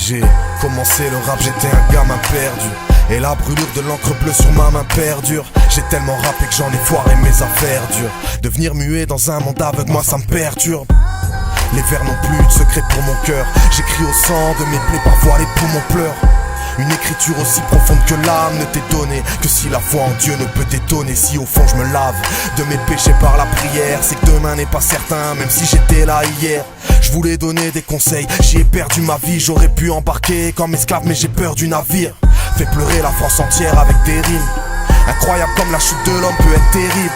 j'ai commencé le rap, j'étais un gamin perdu. Et la brûlure de l'encre bleue sur ma main perdure. J'ai tellement rappé que j'en ai foiré mes affaires dures. Devenir muet dans un monde aveugle, moi ça me perturbe. Les vers n'ont plus de secret pour mon cœur. J'écris au sang de mes plaies, parfois les poumons pleurent. Une écriture aussi profonde que l'âme ne t'est donnée, que si la foi en Dieu ne peut t'étonner. Si au fond je me lave de mes péchés par la prière, c'est que demain n'est pas certain, même si j'étais là hier. Je voulais donner des conseils, j'y ai perdu ma vie. J'aurais pu embarquer comme esclave mais j'ai peur du navire. Fais pleurer la France entière avec des rimes. Incroyable comme la chute de l'homme peut être terrible.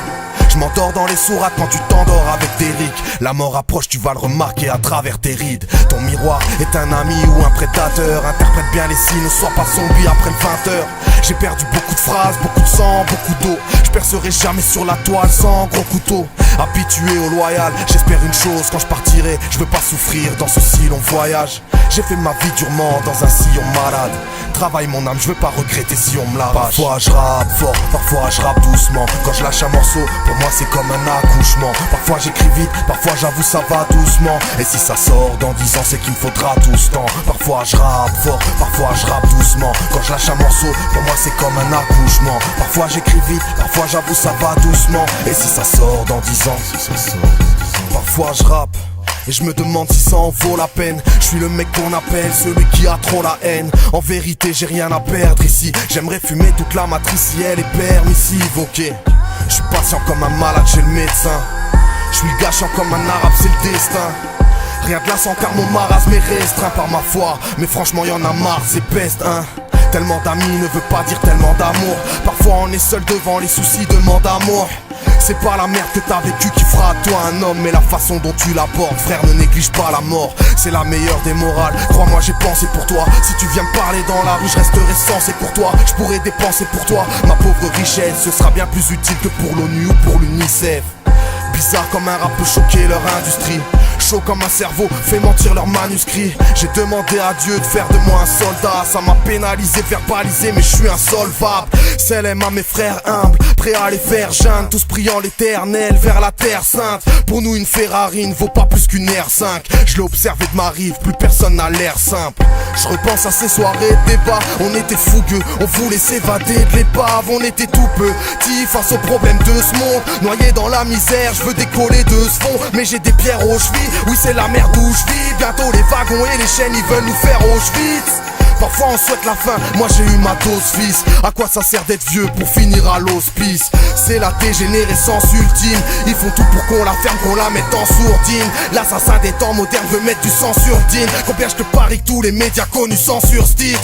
Je m'endors dans les sourates quand tu t'endors avec des rics. La mort approche, tu vas le remarquer à travers tes rides. Ton miroir est un ami ou un prédateur. Interprète bien les signes, ne sois pas zombie après le 20h. J'ai perdu beaucoup de phrases, beaucoup de sang, beaucoup d'eau. Je percerai jamais sur la toile sans gros couteau. Habitué au loyal, j'espère une chose quand je partirai. Je veux pas souffrir dans ce si long voyage. J'ai fait ma vie durement dans un sillon malade. Travaille mon âme, je veux pas regretter si on me l'arrache. Parfois je rappe fort, parfois je rappe doucement. Quand je lâche un morceau, pour moi c'est comme un accouchement. Parfois j'écris vite, parfois j'avoue ça va doucement. Et si ça sort dans 10 ans, c'est qu'il me faudra tout ce temps. Parfois je rappe fort, parfois je rappe doucement. Quand je lâche un morceau, pour moi c'est comme un accouchement. Parfois j'écris vite, parfois j'avoue ça va doucement. Et si ça sort dans 10 ans, parfois je rappe et je me demande si ça en vaut la peine. Je suis le mec qu'on appelle celui qui a trop la haine. En vérité j'ai rien à perdre ici. J'aimerais fumer toute la matrice si elle est permissive, ok. Je suis patient comme un malade chez le médecin. Je suis gâchant comme un arabe, c'est le destin. Rien de lassant car mon marasme est restreint par ma foi. Mais franchement y'en a marre, c'est peste hein. Tellement d'amis ne veut pas dire tellement d'amour. Parfois on est seul devant les soucis, demande amour. C'est pas la merde que t'as vécu qui fera de toi un homme, mais la façon dont tu l'abordes, frère, ne néglige pas la mort. C'est la meilleure des morales, crois-moi j'ai pensé pour toi. Si tu viens me parler dans la rue, je resterai sensé pour toi. Je pourrais dépenser pour toi ma pauvre richesse. Ce sera bien plus utile que pour l'ONU ou pour l'UNICEF. Bizarre comme un rap peut choquer leur industrie. Chaud comme un cerveau, fait mentir leurs manuscrits. J'ai demandé à Dieu de faire de moi un soldat. Ça m'a pénalisé, verbalisé, mais je suis insolvable. Celle-aime à mes frères humbles, prêts à les faire jeûner, tous priant l'éternel vers la terre sainte. Pour nous une Ferrari ne vaut pas plus qu'une R5. Je l'ai observé de ma rive, plus personne n'a l'air simple. Je repense à ces soirées de débat. On était fougueux, on voulait s'évader de l'épave. On était tout petits face aux problèmes de ce monde. Noyés dans la misère, je veux décoller de ce fond. Mais j'ai des pierres aux chevilles, oui c'est la merde où je vis. Bientôt les wagons et les chaînes ils veulent nous faire Auschwitz. Parfois on souhaite la fin, moi j'ai eu ma dose fils. À quoi ça sert d'être vieux pour finir à l'hospice? C'est la dégénérescence ultime. Ils font tout pour qu'on la ferme, qu'on la mette en sourdine. L'assassin des temps modernes veut mettre du sang sur Dean. Combien je te parie que tous les médias connus censurent ce titre?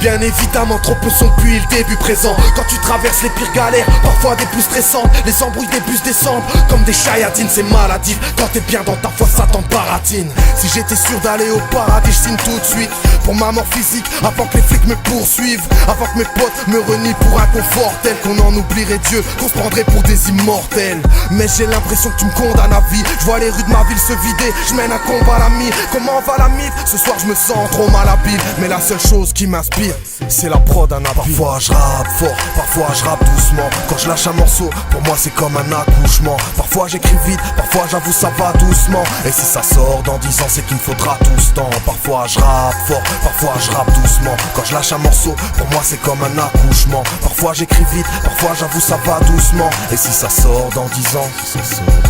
Bien évidemment trop peu sont depuis le début présent. Quand tu traverses les pires galères, parfois des plus stressantes. Les embrouilles des bus descendent comme des chayatines, c'est maladif. Quand t'es bien dans ta foi, ça t'en baratine. Si j'étais sûr d'aller au paradis, je signe tout de suite pour ma mort physique, avant que les flics me poursuivent, avant que mes potes me renient pour un confort tel qu'on en oublierait Dieu, qu'on se prendrait pour des immortels. Mais j'ai l'impression que tu me condamnes à vie. Je vois les rues de ma ville se vider, je mène un combat à la mire. Comment va la mythe? Ce soir je me sens trop malhabile. Mais la seule chose qui m'inspire, c'est la prod à Nabil. Parfois je rappe fort, parfois je rappe doucement. Quand je lâche un morceau, pour moi c'est comme un accouchement. Parfois j'écris vite, parfois j'avoue ça va doucement. Et si ça sort dans 10 ans, c'est qu'il me faudra tout ce temps. Parfois je rappe fort, parfois je rappe doucement. Quand je lâche un morceau, pour moi c'est comme un accouchement. Parfois j'écris vite, parfois j'avoue ça va doucement. Et si ça sort dans 10 ans, si ça sort dans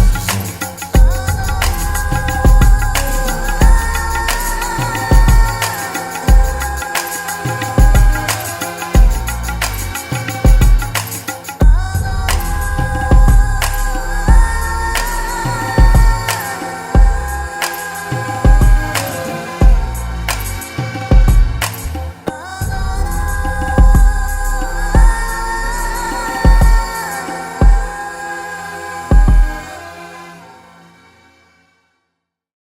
10 ans.